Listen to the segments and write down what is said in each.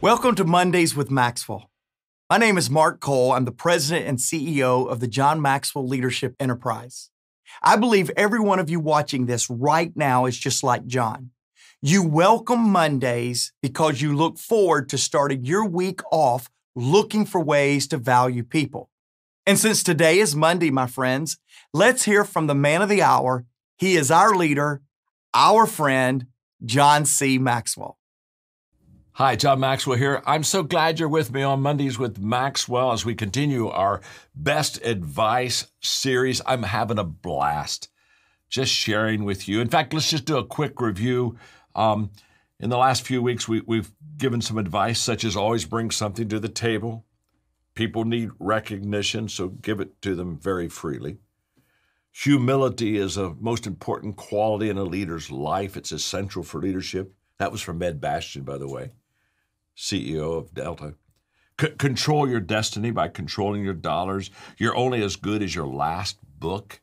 Welcome to Mondays with Maxwell. My name is Mark Cole. I'm the president and CEO of the John Maxwell Leadership Enterprise. I believe every one of you watching this right now is just like John. You welcome Mondays because you look forward to starting your week off looking for ways to value people. And since today is Monday, my friends, let's hear from the man of the hour. He is our leader, our friend, John C. Maxwell. Hi, John Maxwell here. I'm so glad you're with me on Mondays with Maxwell as we continue our Best Advice series. I'm having a blast just sharing with you. In fact, let's just do a quick review. In the last few weeks, we've given some advice such as always bring something to the table. People need recognition, so give it to them very freely. Humility is a most important quality in a leader's life. It's essential for leadership. That was from Ed Bastian, by the way, CEO of Delta. Control your destiny by controlling your dollars. You're only as good as your last book.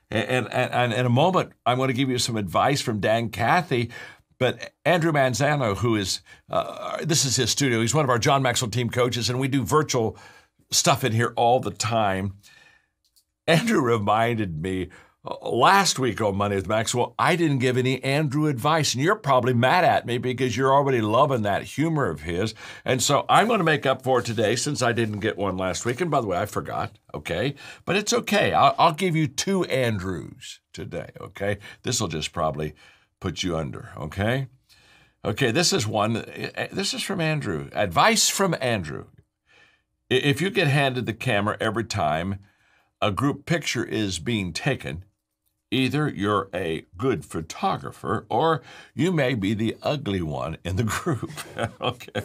And in a moment, I'm going to give you some advice from Dan Cathy. But Andrew Manzano, who is, this is his studio. He's one of our John Maxwell Team coaches, and we do virtual stuff in here all the time. Andrew reminded me last week on Monday with Maxwell, I didn't give any Andrew advice, and you're probably mad at me because you're already loving that humor of his. And so I'm going to make up for it today since I didn't get one last week. And by the way, I forgot, okay? But it's okay. I'll give you two Andrews today, okay? This will just probably put you under, okay? Okay, this is one. This is from Andrew. Advice from Andrew. If you get handed the camera every time a group picture is being taken, either you're a good photographer or you may be the ugly one in the group. Okay.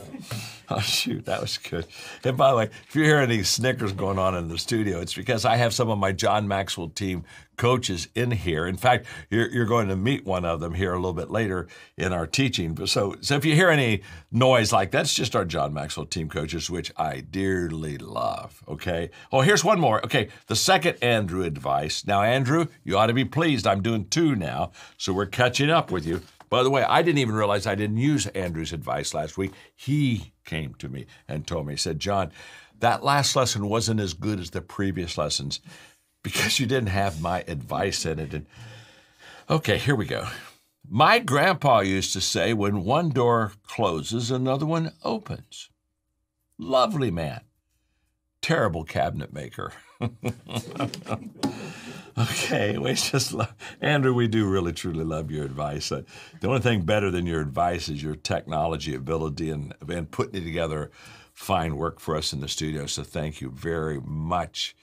Oh, shoot, that was good. And by the way, if you hear any snickers going on in the studio, it's because I have some of my John Maxwell Team coaches in here. In fact, you're going to meet one of them here a little bit later in our teaching. So if you hear any noise like that, it's just our John Maxwell Team coaches, which I dearly love, okay? Oh, here's one more. Okay, the second Andrew advice. Now, Andrew, you ought to be pleased. I'm doing two now, so we're catching up with you. By the way, I didn't even realize I didn't use Andrew's advice last week. He came to me and told me, he said, John, that last lesson wasn't as good as the previous lessons because you didn't have my advice in it. And okay, here we go. My grandpa used to say, when one door closes, another one opens. Lovely man. Terrible cabinet maker. Okay, we just love, Andrew, we do really, truly love your advice. The only thing better than your advice is your technology ability and putting it together fine work for us in the studio, so thank you very much.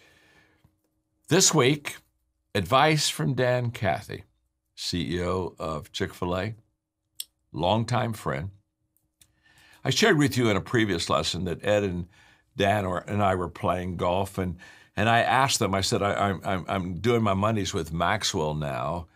This week, advice from Dan Cathy, CEO of Chick-fil-A, longtime friend. I shared with you in a previous lesson that Ed and Dan and I were playing golf, and I asked them, I said, I'm doing my Mondays with Maxwell now.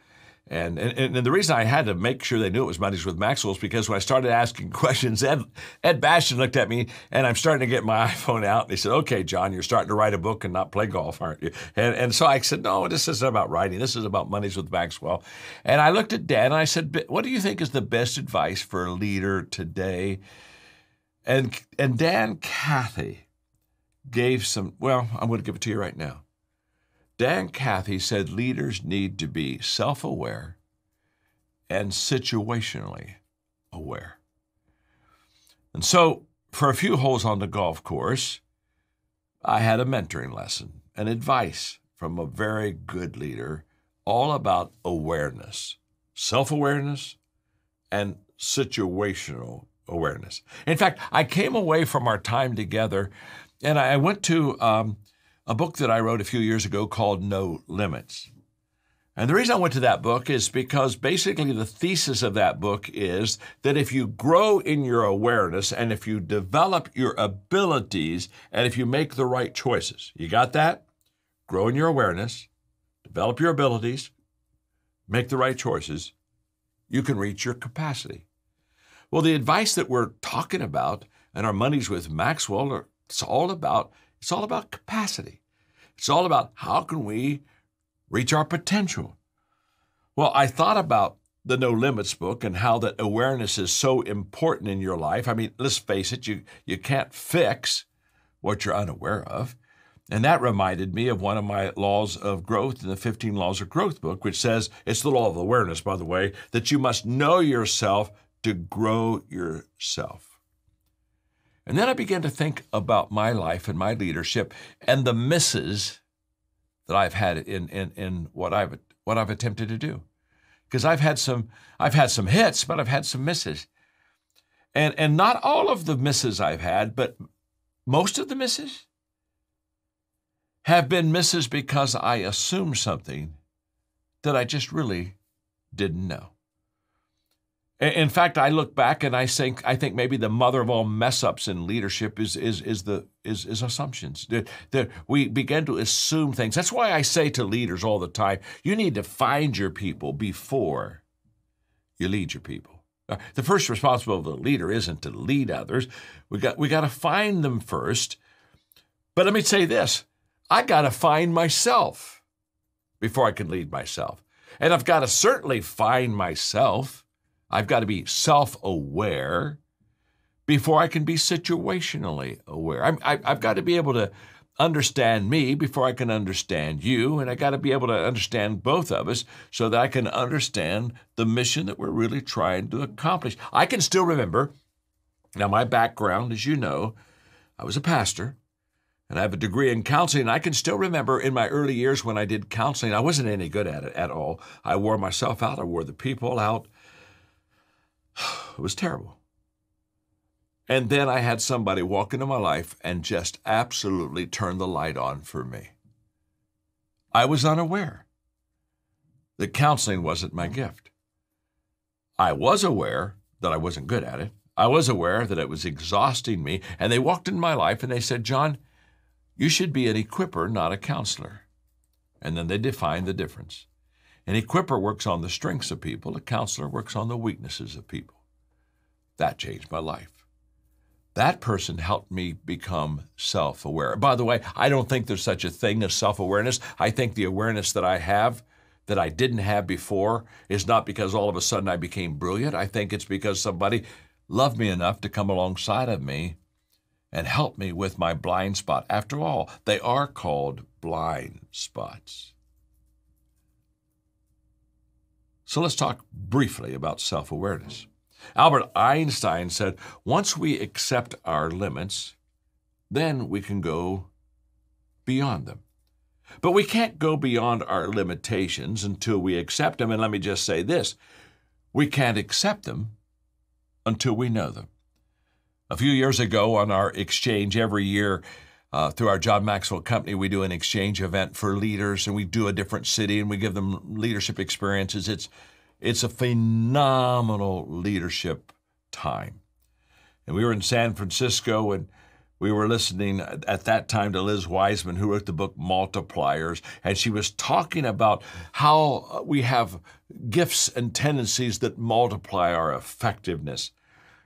And the reason I had to make sure they knew it was Mondays with Maxwell is because when I started asking questions, Ed Bastian looked at me, and I'm starting to get my iPhone out. And he said, okay, John, you're starting to write a book and not play golf, aren't you? And so I said, no, this isn't about writing. This is about Mondays with Maxwell. And I looked at Dan, and I said, what do you think is the best advice for a leader today? And Dan Cathy gave some, well, I'm going to give it to you right now. Dan Cathy said leaders need to be self-aware and situationally aware. And so for a few holes on the golf course, I had a mentoring lesson and advice from a very good leader all about awareness, self-awareness and situational awareness. In fact, I came away from our time together and I went to a book that I wrote a few years ago called No Limits. And the reason I went to that book is because basically the thesis of that book is that if you grow in your awareness and if you develop your abilities and if you make the right choices, you got that? Grow in your awareness, develop your abilities, make the right choices, you can reach your capacity. Well, the advice that we're talking about in our Mondays with Maxwell it's all about capacity. It's all about how can we reach our potential. Well, I thought about the No Limits book and how that awareness is so important in your life. I mean, let's face it, you can't fix what you're unaware of. And that reminded me of one of my laws of growth in the 15 Laws of Growth book, which says, it's the law of awareness, by the way, that you must know yourself to grow yourself. And then I began to think about my life and my leadership and the misses that I've had in what I've attempted to do. Because I've had some hits, but I've had some misses. And not all of the misses I've had, but most of the misses have been misses because I assumed something that I just really didn't know. In fact, I look back and I think maybe the mother of all mess ups in leadership is assumptions. That we begin to assume things. That's why I say to leaders all the time, you need to find your people before you lead your people. The first responsibility of a leader isn't to lead others. We got to find them first. But let me say this. I got to find myself before I can lead myself. And I've got to certainly find myself. I've got to be self-aware before I can be situationally aware. I've got to be able to understand me before I can understand you, and I got to be able to understand both of us so that I can understand the mission that we're really trying to accomplish. I can still remember, now my background, as you know, I was a pastor, and I have a degree in counseling. And I can still remember in my early years when I did counseling, I wasn't any good at it at all. I wore myself out. I wore the people out. It was terrible. And then I had somebody walk into my life and just absolutely turn the light on for me. I was unaware that counseling wasn't my gift. I was aware that I wasn't good at it. I was aware that it was exhausting me. And they walked into my life and they said, John, you should be an equipper, not a counselor. And then they defined the difference. An equipper works on the strengths of people. A counselor works on the weaknesses of people. That changed my life. That person helped me become self-aware. By the way, I don't think there's such a thing as self-awareness. I think the awareness that I have that I didn't have before is not because all of a sudden I became brilliant. I think it's because somebody loved me enough to come alongside of me and help me with my blind spot. After all, they are called blind spots. So let's talk briefly about self-awareness. Albert Einstein said, once we accept our limits, then we can go beyond them. But we can't go beyond our limitations until we accept them. And let me just say this, we can't accept them until we know them. A few years ago on our exchange, every year through our John Maxwell company, we do an exchange event for leaders, and we do a different city, and we give them leadership experiences. It's a phenomenal leadership time. And we were in San Francisco, and we were listening at that time to Liz Wiseman, who wrote the book Multipliers, and she was talking about how we have gifts and tendencies that multiply our effectiveness.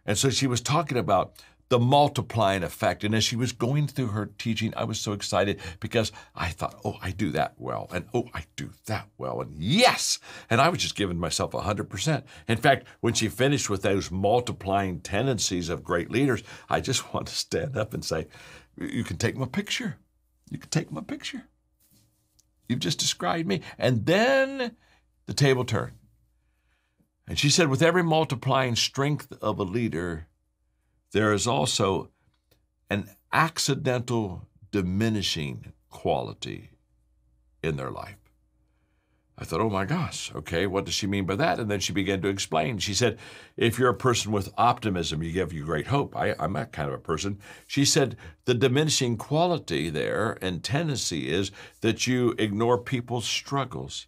And so she was talking about the multiplying effect. And as she was going through her teaching, I was so excited because I thought, oh, I do that well. And oh, I do that well. And yes! And I was just giving myself 100%. In fact, when she finished with those multiplying tendencies of great leaders, I just want to stand up and say, you can take my picture. You can take my picture. You've just described me. And then the table turned. And she said, with every multiplying strength of a leader, there is also an accidental diminishing quality in their life. I thought, oh my gosh, okay, what does she mean by that? And then she began to explain. She said, if you're a person with optimism, you give you great hope. I'm that kind of a person. She said, the diminishing quality there and tendency is that you ignore people's struggles.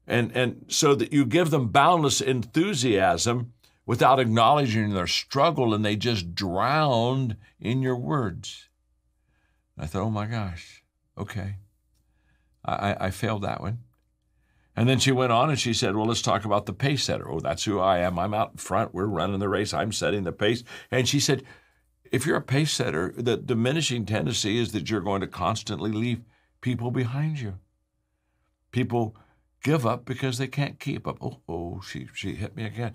And so that you give them boundless enthusiasm without acknowledging their struggle, and they just drown in your words. I thought, oh my gosh, okay. I failed that one. And then she went on and she said, well, let's talk about the pace setter. Oh, that's who I am. I'm out in front. We're running the race. I'm setting the pace. And she said, if you're a pace setter, the diminishing tendency is that you're going to constantly leave people behind you. People give up because they can't keep up. She hit me again.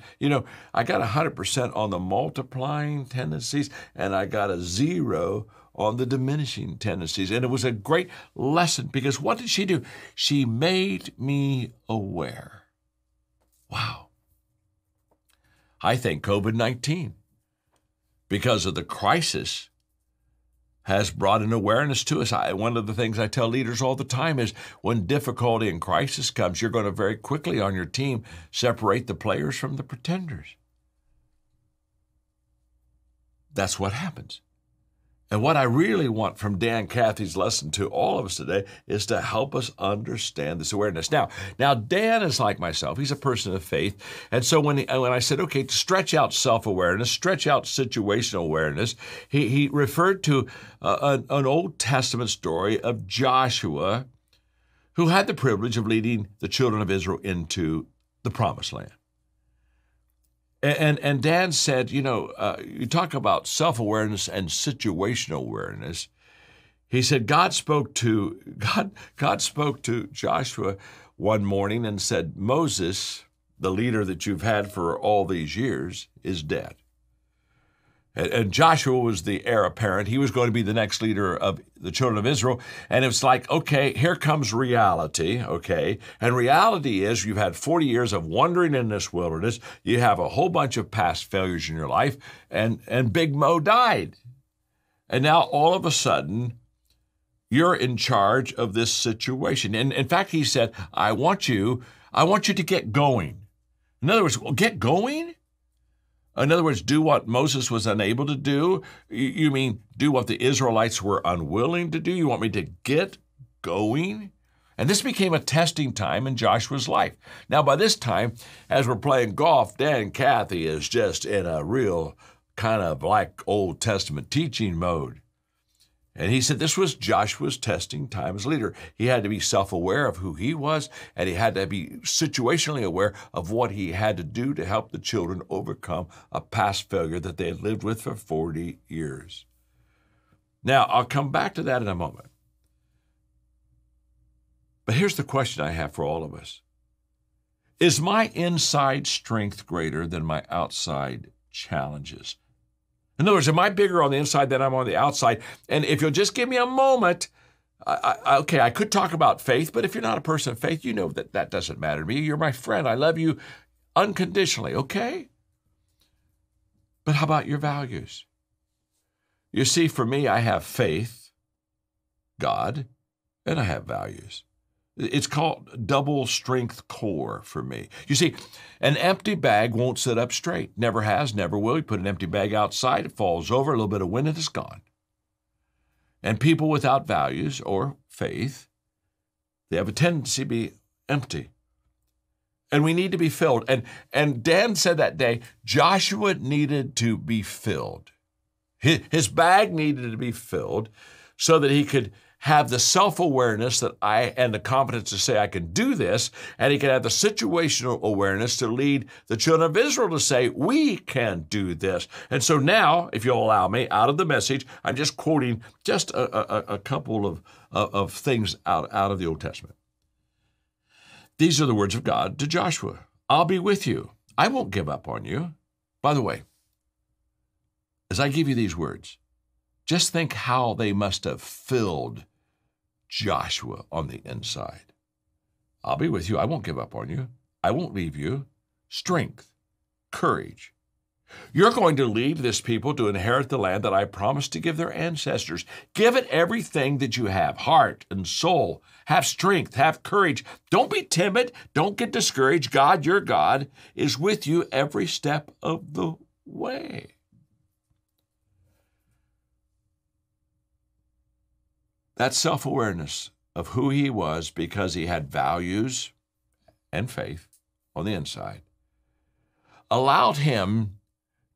I got 100% on the multiplying tendencies, and I got a 0 on the diminishing tendencies. And it was a great lesson because what did she do? She made me aware. Wow. I think COVID-19, because of the crisis, has brought an awareness to us. One of the things I tell leaders all the time is when difficulty and crisis comes, you're going to very quickly on your team separate the players from the pretenders. That's what happens. And what I really want from Dan Cathy's lesson to all of us today is to help us understand this awareness. Now Dan is like myself. He's a person of faith. And so when I said, okay, to stretch out self-awareness, stretch out situational awareness, he referred to an Old Testament story of Joshua, who had the privilege of leading the children of Israel into the Promised Land. And Dan said, you talk about self-awareness and situational awareness. He said God spoke to Joshua one morning and said, Moses, the leader that you've had for all these years, is dead. And Joshua was the heir apparent. He was going to be the next leader of the children of Israel. And it's like, okay, here comes reality, okay? And reality is you've had 40 years of wandering in this wilderness. You have a whole bunch of past failures in your life. And Big Mo died. And now all of a sudden, you're in charge of this situation. And in fact, he said, I want you to get going. In other words, get going? In other words, do what Moses was unable to do? You mean do what the Israelites were unwilling to do? You want me to get going? And this became a testing time in Joshua's life. Now, by this time, as we're playing golf, Dan Cathy is just in a real kind of like Old Testament teaching mode. And he said this was Joshua's testing time as leader. He had to be self-aware of who he was, and he had to be situationally aware of what he had to do to help the children overcome a past failure that they had lived with for 40 years. Now, I'll come back to that in a moment. But here's the question I have for all of us. Is my inside strength greater than my outside challenges? In other words, am I bigger on the inside than I'm on the outside? And if you'll just give me a moment, I could talk about faith, but if you're not a person of faith, you know that doesn't matter to me. You're my friend. I love you unconditionally, okay? But how about your values? You see, for me, I have faith, God, and I have values. It's called double strength core for me. You see, an empty bag won't sit up straight. Never has, never will. You put an empty bag outside, it falls over, a little bit of wind, and it's gone. And people without values or faith, they have a tendency to be empty. And we need to be filled. And Dan said that day, Joshua needed to be filled. His bag needed to be filled so that he could have the self-awareness and the confidence to say, I can do this, and he can have the situational awareness to lead the children of Israel to say, we can do this. And so now, if you'll allow me, out of the message, I'm just quoting just a couple of things out of the Old Testament. These are the words of God to Joshua. I'll be with you. I won't give up on you. By the way, as I give you these words, just think how they must have filled Joshua on the inside. I'll be with you. I won't give up on you. I won't leave you. Strength, courage. You're going to lead this people to inherit the land that I promised to give their ancestors. Give it everything that you have, heart and soul. Have strength, have courage. Don't be timid. Don't get discouraged. God, your God, is with you every step of the way. That self-awareness of who he was because he had values and faith on the inside allowed him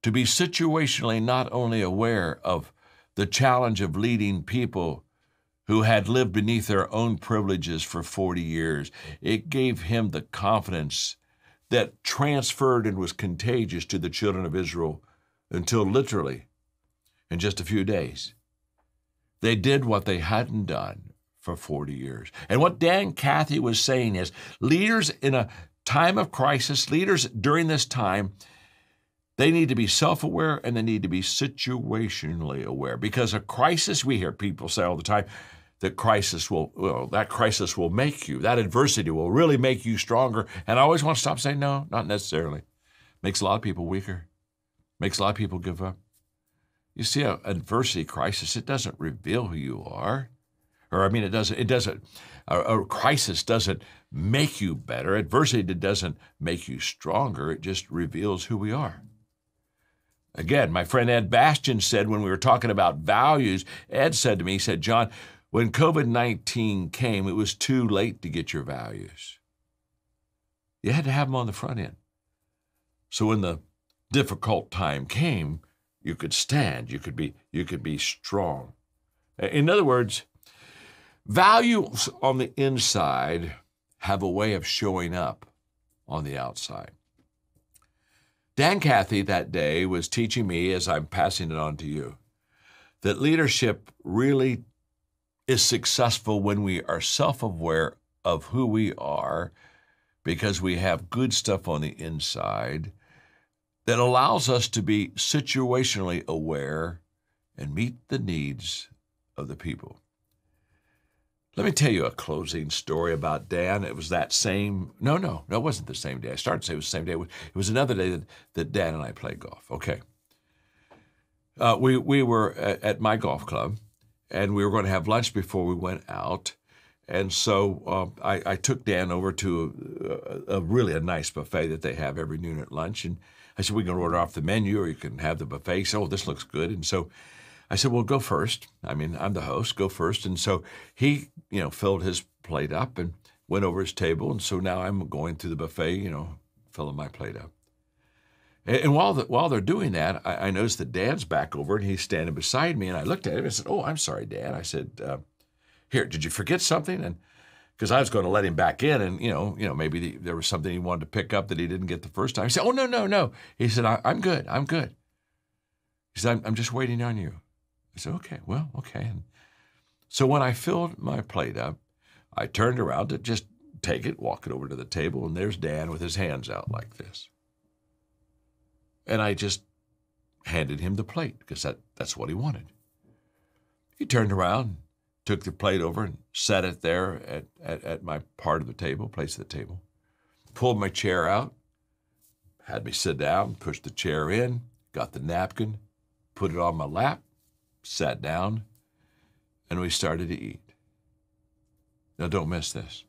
to be situationally not only aware of the challenge of leading people who had lived beneath their own privileges for 40 years, it gave him the confidence that transferred and was contagious to the children of Israel until literally in just a few days, they did what they hadn't done for 40 years. And what Dan Cathy was saying is leaders in a time of crisis, leaders during this time, they need to be self-aware and they need to be situationally aware, because a crisis, we hear people say all the time, that crisis will make you, that adversity will really make you stronger. And I always want to stop saying, no, not necessarily. Makes a lot of people weaker. Makes a lot of people give up. You see, an adversity crisis, it doesn't reveal who you are. Or, I mean, a crisis doesn't make you better. Adversity doesn't make you stronger. It just reveals who we are. Again, my friend Ed Bastian said when we were talking about values, Ed said to me, he said, John, when COVID-19 came, it was too late to get your values. You had to have them on the front end. So when the difficult time came, you could stand, you could be strong. In other words, values on the inside have a way of showing up on the outside. Dan Cathy that day was teaching me, as I'm passing it on to you, that leadership really is successful when we are self-aware of who we are, because we have good stuff on the inside that allows us to be situationally aware and meet the needs of the people. Let me tell you a closing story about Dan. It was that same, no, it wasn't the same day. I started to say it was the same day. It was another day that Dan and I played golf. Okay. We were at my golf club, and we were going to have lunch before we went out. And so I took Dan over to a really nice buffet that they have every noon at lunch. And I said, we can order off the menu or you can have the buffet. He said, oh, this looks good. And so I said, well, go first. I mean, I'm the host, go first. And so he, filled his plate up and went over his table. And so now I'm going through the buffet, filling my plate up. And while they're doing that, I noticed that Dan's back over and he's standing beside me. And I looked at him and said, oh, I'm sorry, Dan. I said, here, did you forget something? And because I was going to let him back in and, maybe there was something he wanted to pick up that he didn't get the first time. He said, oh, no. He said, I'm good. He said, I'm just waiting on you. I said, okay. And so when I filled my plate up, I turned around to just take it, walk it over to the table, and there's Dan with his hands out like this. And I just handed him the plate because that's what he wanted. He turned around, took the plate over and set it there at my part of the table, place of the table, pulled my chair out, had me sit down, pushed the chair in, got the napkin, put it on my lap, sat down, and we started to eat. Now, don't miss this.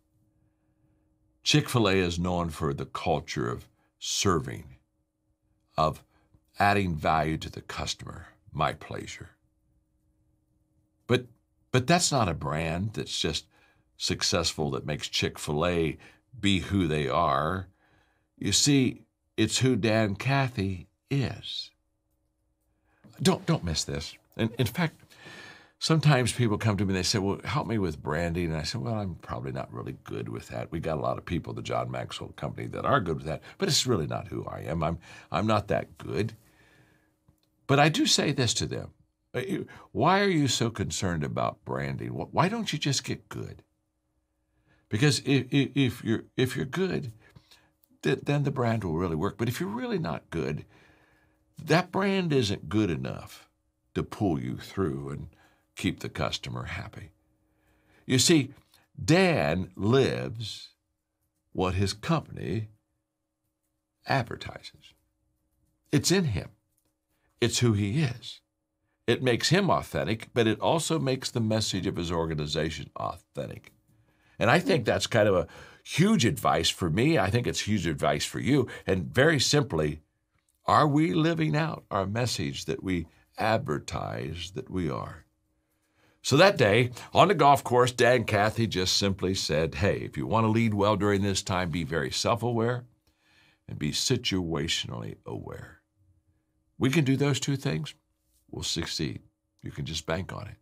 Chick-fil-A is known for the culture of serving, of adding value to the customer, my pleasure. But that's not a brand that's just successful that makes Chick-fil-A be who they are. You see, it's who Dan Cathy is. Don't miss this. And in fact, sometimes people come to me and they say, well, help me with branding. And I say, well, I'm probably not really good with that. We got a lot of people, the John Maxwell Company, that are good with that, but it's really not who I am. I'm not that good. But I do say this to them. Why are you so concerned about branding? Why don't you just get good? Because if you're good, then the brand will really work. But if you're really not good, that brand isn't good enough to pull you through and keep the customer happy. You see, Dan lives what his company advertises. It's in him. It's who he is. It makes him authentic, but it also makes the message of his organization authentic. And I think that's kind of a huge advice for me. I think it's huge advice for you. And very simply, are we living out our message that we advertise that we are? So that day, on the golf course, Dan Cathy just simply said, hey, if you want to lead well during this time, be very self-aware and be situationally aware. We can do those two things, we'll succeed. You can just bank on it.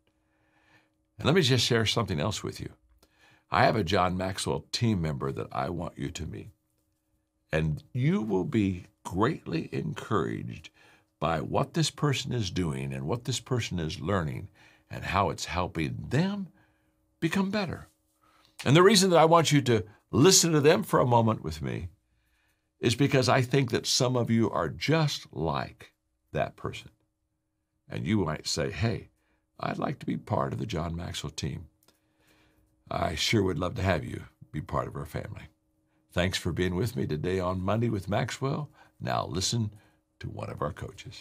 And let me just share something else with you. I have a John Maxwell team member that I want you to meet. And you will be greatly encouraged by what this person is doing and what this person is learning and how it's helping them become better. And the reason that I want you to listen to them for a moment with me is because I think that some of you are just like that person. And you might say, hey, I'd like to be part of the John Maxwell team. I sure would love to have you be part of our family. Thanks for being with me today on Monday with Maxwell. Now listen to one of our coaches.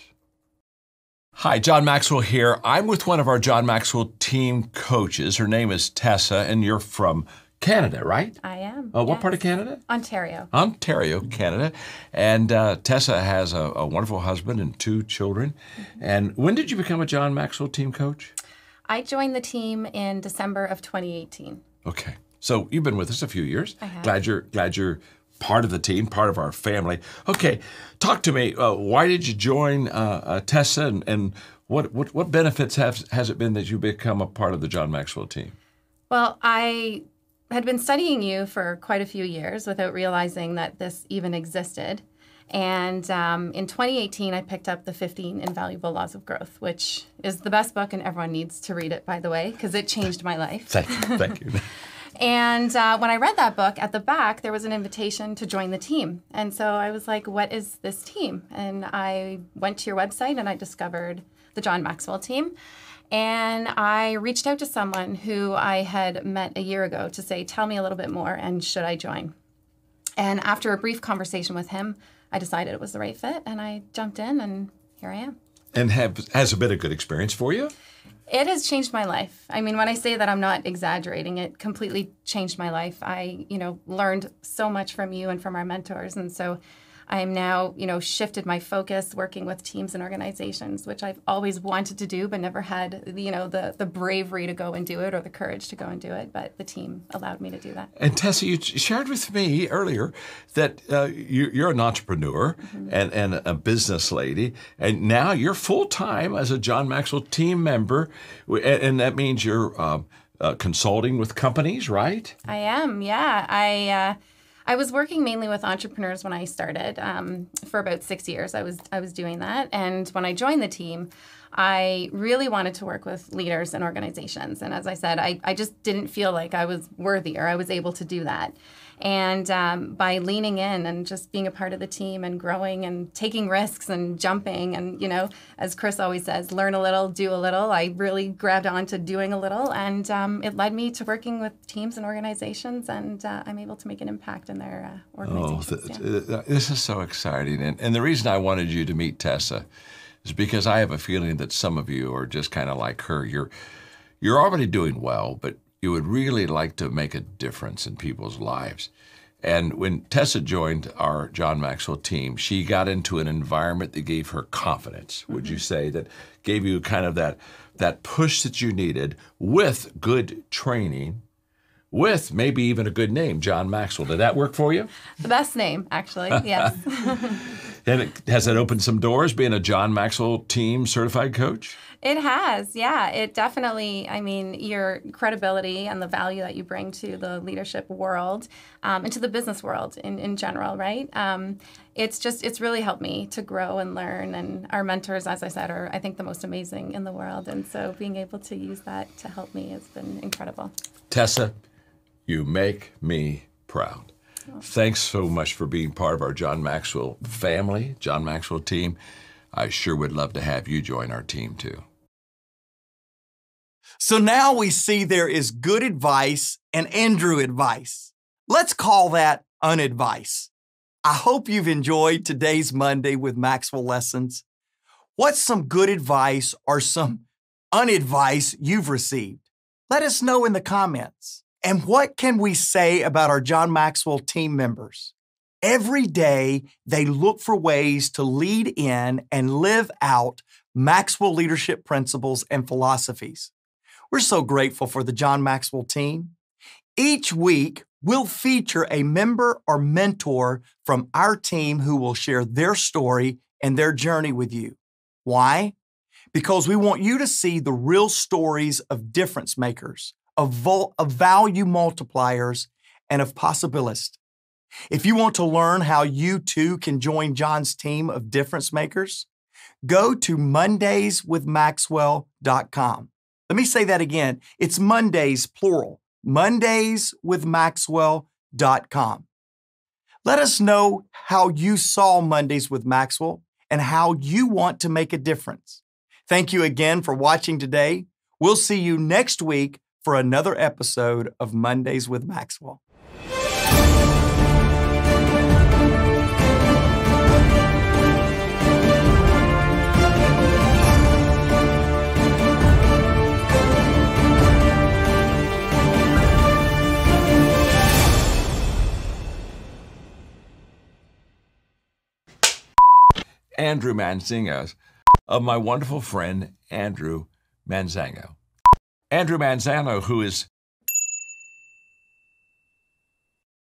Hi, John Maxwell here. I'm with one of our John Maxwell team coaches. Her name is Tessa, and you're from Canada, right? I am. What yes. part of Canada? Ontario. Ontario, Canada. And Tessa has a wonderful husband and 2 children. Mm-hmm. And when did you become a John Maxwell team coach? I joined the team in December of 2018. Okay. So you've been with us a few years. I have. Glad you're part of the team, part of our family. Okay, talk to me. Why did you join Tessa, and what benefits has it been that you become a part of the John Maxwell team? Well, I had been studying you for quite a few years without realizing that this even existed. And in 2018, I picked up the 15 Invaluable Laws of Growth, which is the best book, and everyone needs to read it, by the way, because it changed my life. Thank you. And when I read that book, at the back, there was an invitation to join the team. And so I was like, what is this team? And I went to your website and I discovered the John Maxwell team. And I reached out to someone who I had met a year ago to say, tell me a little bit more, and should I join? And after a brief conversation with him, I decided it was the right fit, and I jumped in, and here I am. And has it been a good experience for you? It has changed my life. I mean, when I say that, I'm not exaggerating. It completely changed my life. I, learned so much from you and from our mentors. And so I am now, shifted my focus working with teams and organizations, which I've always wanted to do, but never had, the bravery to go and do it or the courage to go and do it. But the team allowed me to do that. And Tessa, you shared with me earlier that you're an entrepreneur mm-hmm. and a business lady, and now you're full-time as a John Maxwell team member, and that means you're consulting with companies, right? I am, yeah. I was working mainly with entrepreneurs when I started. For about 6 years, I was doing that. And when I joined the team, I really wanted to work with leaders and organizations. And as I said, I just didn't feel like I was worthy or I was able to do that. And by leaning in and just being a part of the team and growing and taking risks and jumping and, as Chris always says, learn a little, do a little, I really grabbed on to doing a little. And it led me to working with teams and organizations, and I'm able to make an impact in their organizations. This is so exciting. And the reason I wanted you to meet Tessa is because I have a feeling that some of you are just kind of like her. You're already doing well, but you would really like to make a difference in people's lives. And when Tessa joined our John Maxwell team, she got into an environment that gave her confidence, mm-hmm. would you say, that gave you kind of that push that you needed with good training, with maybe even a good name, John Maxwell. Did that work for you? The best name, actually, yes. And has it opened some doors, being a John Maxwell team certified coach? It has, yeah. It definitely, your credibility and the value that you bring to the leadership world and to the business world in general, right? It's really helped me to grow and learn. And our mentors, as I said, are, I think, the most amazing in the world. And so being able to use that to help me has been incredible. Tessa, you make me proud. Oh. Thanks so much for being part of our John Maxwell family, John Maxwell team. I sure would love to have you join our team too. So now we see there is good advice and Andrew advice. Let's call that unadvice. I hope you've enjoyed today's Monday with Maxwell lessons. What's some good advice or some unadvice you've received? Let us know in the comments. And what can we say about our John Maxwell team members? Every day, they look for ways to lead in and live out Maxwell leadership principles and philosophies. We're so grateful for the John Maxwell team. Each week, we'll feature a member or mentor from our team who will share their story and their journey with you. Why? Because we want you to see the real stories of difference makers, of value multipliers, and of possibilists. If you want to learn how you too can join John's team of difference makers, go to mondayswithmaxwell.com. Let me say that again. It's Mondays, plural, mondayswithmaxwell.com. Let us know how you saw Mondays with Maxwell and how you want to make a difference. Thank you again for watching today. We'll see you next week for another episode of Mondays with Maxwell. Andrew Manzango, of my wonderful friend, Andrew Manzango. Andrew Manzango, who is